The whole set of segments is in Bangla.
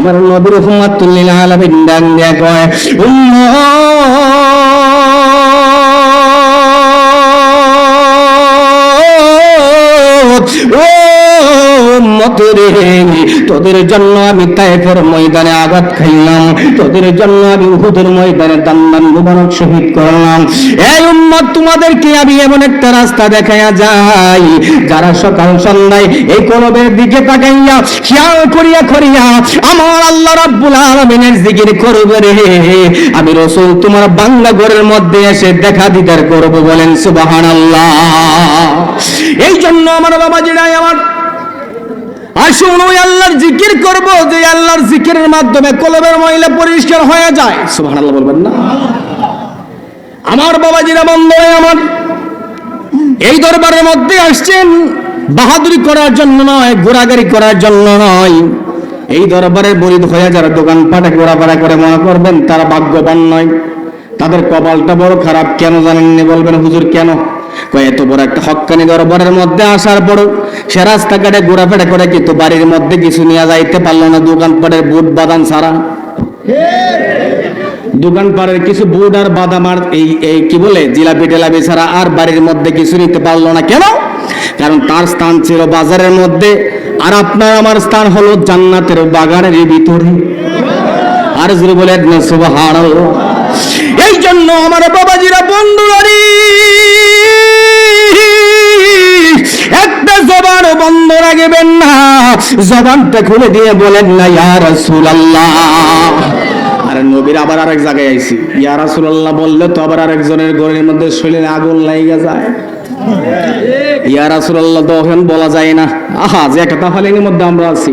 আমার নবীর উম্মতুল লিল আলামিন ডাক দিয়া কয় তোদের জন্য আমি তায়েফের ময়দানে আঘাত খাইলাম, তোদের জন্য আমি উহুদের ময়দানে দান্দান মুবারক শহীদ করলাম। এই উম্মত, তোমাদেরকে আমি এমন একটা রাস্তা দেখাইয়া যাই, যারা সকাল সন্ধ্যায় এই কলবের দিকে তাকাইয়া খেয়াল করিয়া করিয়া আমার আল্লাহ রাব্বুল আলামিনের জিকির করবে রে, আমি রাসূল তোমার বাংলা ঘরের মধ্যে এসে দেখা দিদার করব। বলেন সুবহানাল্লাহ। এই জন্য আমার বাবাজিরা আমার আসুন ওই আল্লাহর জিকির করব, যে আল্লাহর জিকিরের মাধ্যমে কলবের ময়লা পরিষ্কার হয়ে যায়। সুবহানাল্লাহ বলবেন না? আমার বাবাজিরা বন্ধুরা আমার, এই দরবারের মধ্যে আসছেন বাহাদুরি করার জন্য নয়, ঘোরাঘুরি করার জন্য নয়। এই দরবারের মুরিদ হয়ে যারা দোকানপাটে ঘোরাফেরা করে মনে করবেন তারা ভাগ্যবান নয়, তাদের কপালটা বড় খারাপ। কেন জানেননি? বলবেন হুজুর কেন? এত বড় একটা হক্কানি দরবারের মধ্যে আসার পর সে রাস্তাঘাটে ঘোরাফেরা করে কিন্তু বাড়ির মধ্যে কিছু নিয়ে যাইতে পারলো না, দোকানপাটের বুট বাদাম ছাড়া। দোকানপাটের কিছু বুট আর বাদাম আর এই কি বলে জিলাপি টেলাপি ছাড়া আর বাড়ির মধ্যে কিছু নিতে পারলো না। কেন? কারণ তার স্থান ছিল বাজারের মধ্যে, আর আপনার আমার স্থান হলো জান্নাতের বাগানের ভিতরে। আর যদি বলেন সুবহানাল্লাহ। এই জন্য আমার বাবাজিরা বন্ধুরা একটা জবান বন্ধ রাখবেন না, জবানটা খুলে দিয়ে বলেন না ইয়া রাসূলুল্লাহ। আরে নবীর আবার আরেক জায়গায় আইছি, ইয়া রাসূলুল্লাহ বললে তো আবার আরেকজনের ঘরের মধ্যে শরীরে আগুন লাগিয়ে যায়। ইয়া রাসূলুল্লাহ তো এখন বলা যায় না। আহা, যে একটা তাফালিনের মধ্যে আমরা আছি।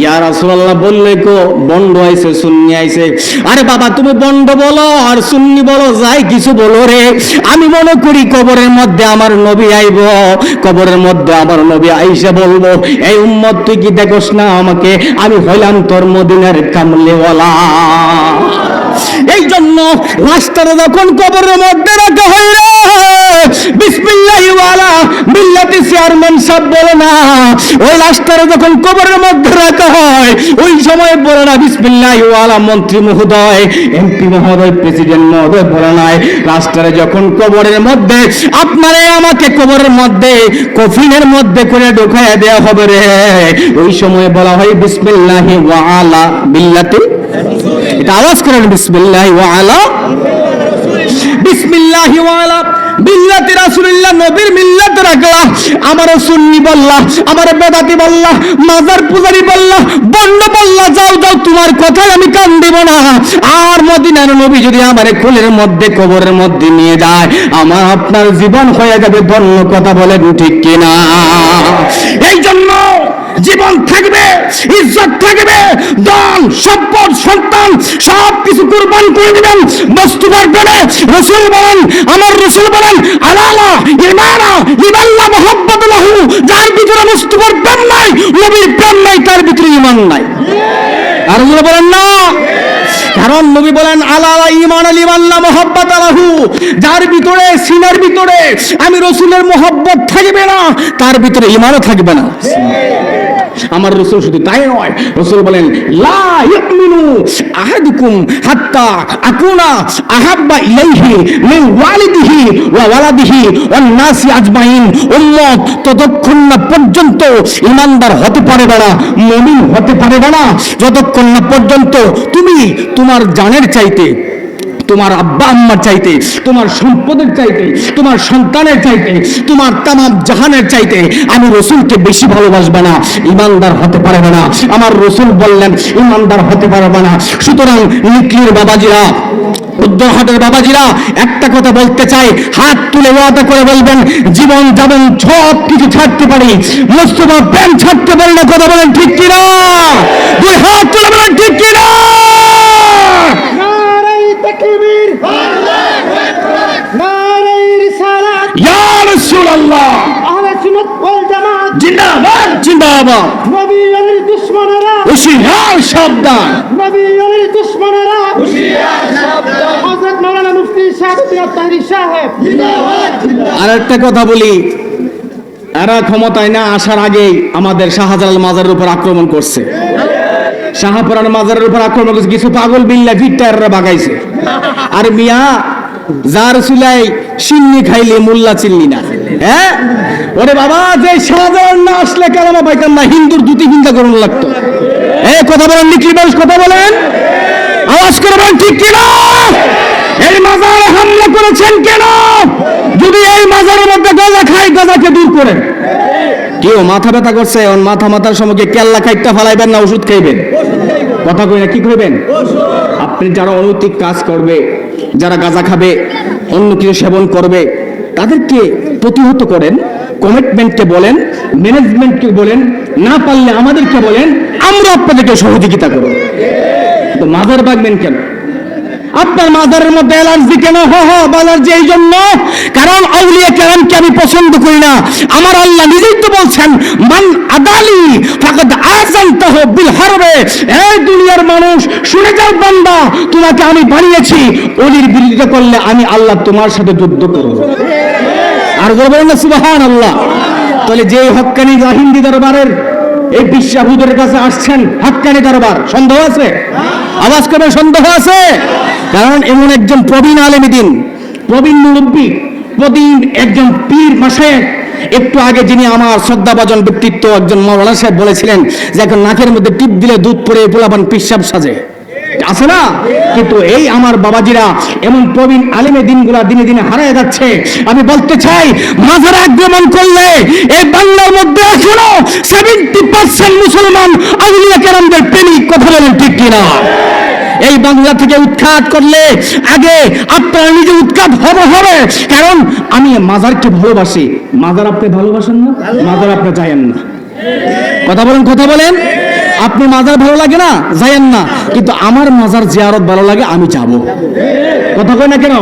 ইয়া রাসূলুল্লাহ বললে কো বন্ড আইছে, সুন্নি আইছে। আরে বাবা, তুমি বন্ড বলো আর সুন্নি বলো, যাই কিছু বলো রে, আমি মনে করি কবরের মধ্যে আমার নবী আইব, কবরের মধ্যে আমার নবী আইসা বলবো, এই উম্মত তুই কি দেখোস না আমাকে, আমি হইলাম তোর মদিনার কামলিওয়ালা। এই জন্য লাশটারে যখন কবরের মধ্যে রাখা হয় রে, বিসমিল্লাহি ওয়ালা মিল্লাতি চেয়ারম্যান সাহেব বলে না, ওই লাশটারে যখন কবরের মধ্যে রাখা হয় ওই সময় বলে না বিসমিল্লাহি ওয়ালা মন্ত্রী মহোদয়, এমপি মহোদয়, প্রেসিডেন্ট মহোদয় বলে নাই। লাশটারে যখন কবরের মধ্যে আপনারে আমাকে কবরের মধ্যে কফিনের মধ্যে করে ঢোকায় দেওয়া হবে রে, ওই সময় বলা হয় বিসমিল্লাহি ওয়ালা মিল্লাতি। এটা আওয়াজ করেন, বিসমিল্লাহি ওয়ালা, বিসমিল্লাহি ওয়ালা মিল্লাতি রাসূলুল্লাহ, নবীর মিল্লাত রাখলা। আমারে সুন্নি বললা, আমারে বেদাতি বললা, মাজার পূজারি বললা, বন্ড বললা, যাও যাও, তোমার কথায় আমি কান দেব না। আর মদিনার নবী যদি আমারে কোলের মধ্যে কবরের মধ্যে নিয়ে যায়, আমার আপনার জীবন হয়ে যাবে ধন্য। কথা বলেন ঠিক কিনা? এই জন্য জীবন থাকবে, ইজ্জত থাকবে, ধন সম্পদ সন্তান সব কিছু কুরবান করে দিবেন বস্তু বর্জনে। রাসূল বলেন, আমার রাসূল বলেন, আলালা ইমানা লিল্লাহ মুহাব্বাতুহু, যার ভিতরে মুস্তফার প্রেম নাই, নবীর প্রেম নাই, তার ভিতরে ঈমান নাই। আর রাসূল বলেন না, কারণ নবী বলেন আলালা ইমানা লিল্লাহ মুহাব্বাতুহু, যার ভিতরে সিনার ভিতরে আমি রাসূলের মুহাব্বত থাকবে না, তার ভিতরে ঈমানও থাকবে না। আমার রাসূল শুধু তাই নয়, রাসূল বলেন লা ইউমিনু আহাদুকুম হাত্তা আকুনা আহাব্বা ইলাইহি মিন ওয়ালিদিহি ওয়া ওয়ালাদিহি ওয়ান নাসি আজমাইন। উম্মত ততক্ষণ না পর্যন্ত ঈমানদার হতে পারবে না, মুমিন হতে পারবে না, যতক্ষণ না পর্যন্ত তুমি তোমার জানের চাইতে, তোমার আব্বা আম্মার চাইতে, তোমার সম্পদের চাইতে, তোমার সন্তানের চাইতে, তোমার তামাম জাহানের চাইতে আমি রাসূলকে বেশি ভালোবাসবে না, ঈমানদার হতে পারবে না। আমার রাসূল বললেন ঈমানদার হতে পারবে না। সুতরাং নিকলির বাবাজিরা, উদ্দরহাটের বাবাজিরা, একটা কথা বলতে চাই, হাত তুলে ওয়াদা করে বলবেন জীবন যাবেন সব কিছু ছাড়তে পারি, মুস্তাফা প্রেম ছাড়তে পারি না। কথা বলেন ঠিক কিনা? দুই হাত তুলে বলেন ঠিক কিনা? জিন্দাবাদ জিন্দাবাদ। নবীর দুশমনেরা হুঁশিয়ার সাবধান, নবীর দুশমনেরা হুঁশিয়ার সাবধান। হযরত মাওলানা মুফতি সাহেব তাহরি সাহেব জিন্দাবাদ জিন্দাবাদ। আর একটা কথা বলি, এরা ক্ষমতায় না আসার আগেই আমাদের শাহজালাল মাজারের উপর আক্রমণ করছে। শাহপুরার মাজারের উপর আক্রমণ করেছে, কিছু পাগল বিল্লা ফিটাররা বাগাইছে। আর মিয়া যার চুলাই সিন্নি খাইলে মোল্লা চিল্লি না। হ্যাঁ ওরে বাবা, যে শাহজাহান না আসলে কালামা পাইতাম না, হিন্দুর দুটি চিন্তা করুন লাগতো। এই কথা বলেন নিকলি মানুষ, কথা বলেন, আওয়াজ করবেন ঠিক কিনা? এই মাজারে হামলা করেছেন কেন? যদি এই মাজারের মধ্যে গাঁজা খায়, গাঁজাকে দূর করেন। কেউ মাথা ব্যথা করছে, মাথার সময় কেল্লা খাইটা ফালাইবেন না ওষুধ খাইবেন? কথা কই না, কি করবেন? আপনি যারা অনৈতিক কাজ করবে, যারা গাঁজা খাবে, অন্য কিছু সেবন করবে, তাদেরকে প্রতিহত করেন, কমিটমেন্টকে বলেন, ম্যানেজমেন্টকে বলেন, না পারলে আমাদেরকে বলেন, আমরা আপনাদেরকে সহযোগিতা করব। তো মাজার বাগবেন কেন? আপনার মাজারের মধ্যে অ্যালার্জি কেন? অ্যালার্জি এই জন্য কারণ আউলিয়া কেরামকে আমি পছন্দ করি না। আমার আল্লাহ নিজেই তো বলছেন, মান আদালি ফাকাদ আযানতাহু বিল হারবে। এই দুনিয়ার মানুষ শুনে যাও বান্দা, তোমাকে আমি বানিয়েছি, ওলির বিরোধিতা করলে আমি আল্লাহ তোমার সাথে যুদ্ধ করব। আর বলবেন না সুবহানাল্লাহ? তাহলে যে হক্কানি হিন্দি দরবারের এই বিশ্বা হুজুরের কাছে আসছেন, হক্কানি দরবার, সন্দেহ আছে? আওয়াজ করে সন্দেহ আছে? কারণ এমন একজন প্রবীণ আলেমে দ্বীন, প্রবীণ মুরব্বী, প্রবীণ একজন পীর মাশায়েখ, একটু আগে যিনি আমার শ্রদ্ধাভাজন ব্যক্তিত্ব একজন মাওলানা সাহেব বলেছিলেন যে এখন নাকের মধ্যে টিপ দিলে দুধ পড়ে পোলাপান পিশাব সাজে, আছে না? কিন্তু এই আমার বাবাজিরা, এমন প্রবীণ আলেমে দিনগুলা দিনে দিনে হারায় যাচ্ছে। আমি বলতে চাই, মাজারে আক্রমণ করলে এই বাংলার মধ্যে এখনো 70% মুসলমান আউলিয়া কেরামদের প্রেমিক। কথা বলেন ঠিক কিনা? এই বাংলা থেকে উৎখাত করলে আগে আপনারা নিজে উৎখাত হবে। কারণ আমি মাজারকে ভালোবাসি। মাজার আপনি ভালোবাসেন না, মাজার আপনি যায়েন না। কথা বলেন, কথা বলেন। আপনি মাজার ভালো লাগে না, যায়েন না, কিন্তু আমার মাজার জিয়ারত ভালো লাগে, আমি যাব। কথা কই না কেন?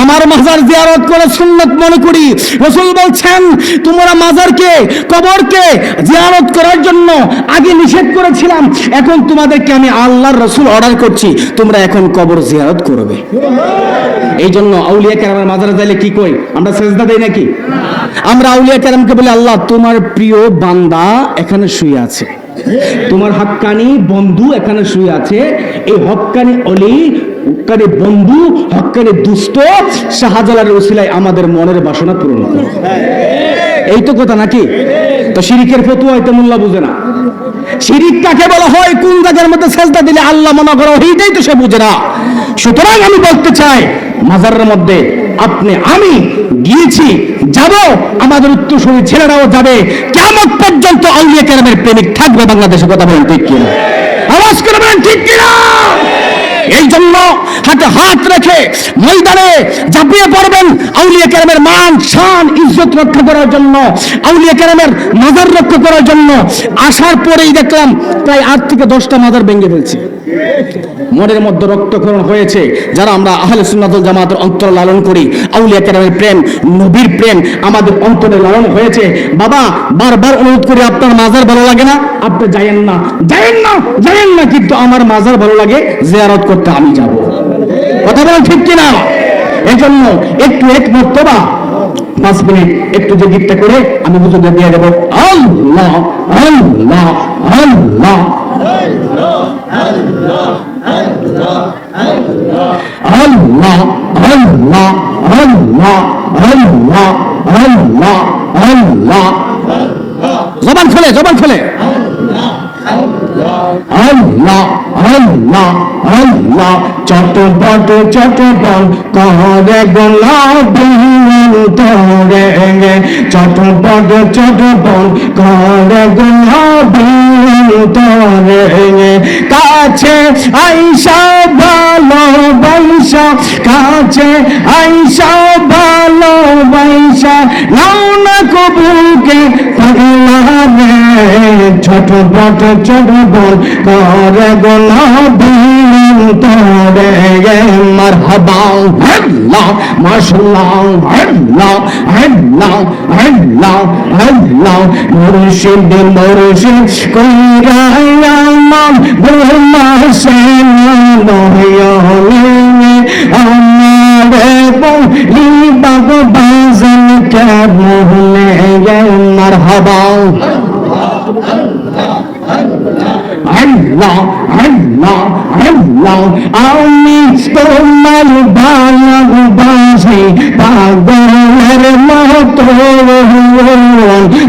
আমার মাজার জিয়ারত করে সুন্নাত মনে করি। রাসূল বলছেন, তোমরা মাজারকে, কবরকে জিয়ারত করার জন্য আগে নিষেধ করেছিলাম, এখন তোমাদেরকে আমি আল্লাহর রাসূল অর্ডার করছি, তোমরা এখন কবর জিয়ারত করবে। এই জন্য আউলিয়া কেরামের মাজারে যাইলে কি কই? আমরা সেজদা দেই নাকি? আমরা আউলিয়া কেরামকে বলি, আল্লাহ তোমার প্রিয় বান্দা এখানে শুয়ে আছে, তোমার হক্কানি বন্ধু এখানে শুয়ে আছে, এই হক্কানি অলি, হক্কানি বন্ধু, হক্কানি দুষ্ট শাহজালালের ওসিলায় আমাদের মনের বাসনা পূরণ করো। এই তো কথা নাকি? তো শিরিকের ফতোয়া হয়তো মোল্লা বুঝে না। শিরিক কাকে বলা হয়, কোন জায়গার মধ্যে সেজদা দিলে আল্লাহ মনে করো, এইটাই তো সে বুঝে না। সুতরাং আমি বলতে চাই, মাজারের মধ্যে আমি গিয়েছি, যাব, আমাদের উত্তরসূরি ছেলেরাও যাবে, কিয়ামত পর্যন্ত আউলিয়া কেরামের প্রেমিক থাকবে বাংলাদেশে। কথা বলেন ঠিক কিনা? আওয়াজ করবেন ঠিক কিনা? এই জন্য হাতে হাত রেখে ময়দানে ঝাঁপিয়ে পড়বেন, আউলিয়া কেরামের মান শান ইজ্জত রক্ষা করার জন্য, আউলিয়া কেরামের মাজার রক্ষা করার জন্য। আসার পরেই দেখলাম প্রায় 8 থেকে 10টা মাজার ভেঙে ফেলছে। মনের মধ্যে রক্তক্ষরণ হয়েছে। যারা আমরা আহলে সুন্নাত ওয়াল জামাতের অন্তর লালন করি, আউলিয়া কেরামের প্রেম, নবীর প্রেম আমাদের অন্তরে লালন হয়েছে। বাবা বারবার অনুরোধ করি, আপনার মাজার ভালো লাগে না, আপনি যায়েন না, যায়েন না, যায়েন না, কিন্তু আমার মাজার ভালো লাগে, জিয়ারত করতে আমি যাব। কথা বলেন ঠিক কিনা? এই জন্য একটু এক মর্তবা 5 মিনিট একটু যে গীতটা করে আমি বুঝতে দিয়ে দেবো। আল্লাহ আল্লাহ আল্লাহ আল্লাহ আল্লাহ আল্লাহ আল্লাহ আল্লাহ আল্লাহ আল্লাহ আল্লাহ। জবান খোলে, জবান খোলে। আল্লাহ আল্লাহ আল্লাহ। চটপট চটপট করে গোলাপি তোরে, চটপট চটপট করে গোলাপি তোরে, কাছে আইসা ভালোবাসা, কাছে আইসা ভালোবাসা, নাও না কবুকে পাগলা রে, চটপট চটপট করে গোলাপি তোরে। মারহাবা আল্লাহ মাশাআল্লাহ আল্লাহ আল্লাহ আল্লাহ আল্লাহ। মুর্শিদ মুর্শিদ কইরা আমার ব্রহ্মা নয়নে, আমারে বলি বাবা বাজন কে মোহনে। মারহাবা আল্লাহ আল্লাহ আল্লাহ আমি তোমার ভালোবাসি পাগলের মতো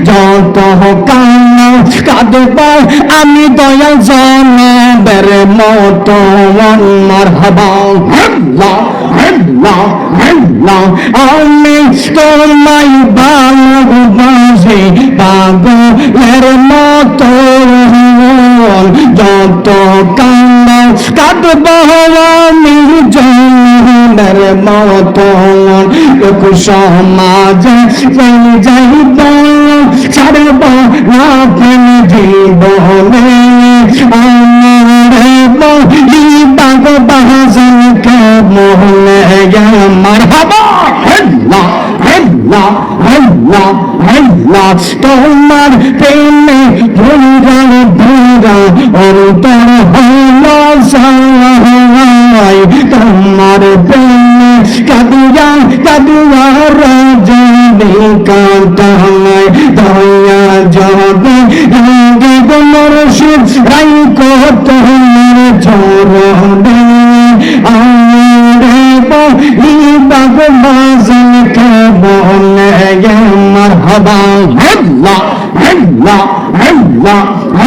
যত কান্না কাঁদব আমি দয়াল জনাবের মতো মারহাবা আল্লাহ আল্লাহ আল্লাহ আমি তোমার ভালোবাসি পাগলের মতো যত কান্না কাঁদব আমি জনাবের মতো লোক সমাজে যাইব ছাড়ব না প্রেম জীবনে বাগ বাহাজন কে মোহনে মারহাবা আল্লাহ আল্লাহ আল্লাহ আল্লাহ তোমার প্রেমে ভুলগান ভুলগা অন্তর হলো সাই তোমার প্রেমে কাদিয়া কাদিয়া রাজনী কান্তায় দয়া জবে রঙে গুমরশিদ রাই কত চরণে আমরে বহি বাগ বাজন কে বলে মারহাবা আল্লাহ আল্লাহ আল্লাহ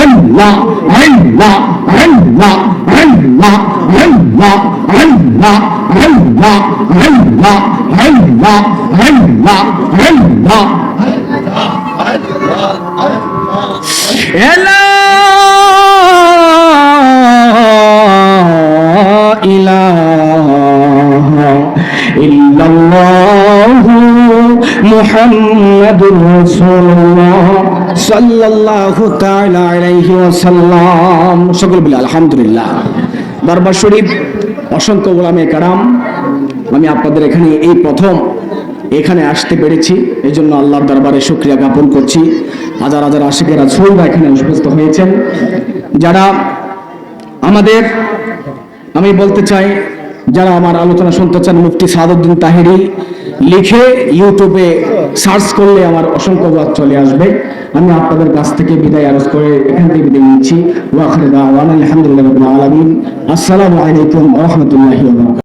আল্লাহ আল্লাহ আল্লাহ আল্লাহ আল্লাহ আল্লাহ আল্লাহ আল্লাহ আল্লাহ আল্লাহ আল্লাহ লা ইলাহা ইল্লাল্লাহু মুহাম্মাদুর রাসূলুল্লাহ সাল্লাল্লাহু তাআলা আলাইহি ওয়াসাল্লাম। সকল বলি আলহামদুলিল্লাহ। দরবার শরীফ, অসংখ্য ওলামে কারাম, আমি আপনাদের এখানে এই প্রথম এখানে আসতে পেরেছি, এই জন্য আল্লাহর দরবারে শুকরিয়া জ্ঞাপন করছি। হাজার হাজার আশিকেরা সবাই এখানে উপস্থিত হয়েছেন। যারা আমাদের, আমি বলতে চাই, যারা আমার আলোচনা শুনতে চান, মুফতি সাদউদ্দিন তাহেরি লিখে ইউটিউবে সার্চ করলে আমার অসংখ্য ওয়াজ চলে আসবে। আমি আপনাদের কাছ থেকে বিদায় আরজ করে এখান থেকে বিদায় নিচ্ছি। ওয়া আখিরু দাওয়ানা আলহামদুলিল্লাহি রাব্বিল আলামিন। আসসালামু আলাইকুম ওয়া রাহমাতুল্লাহি ওয়া বারাকাতুহু।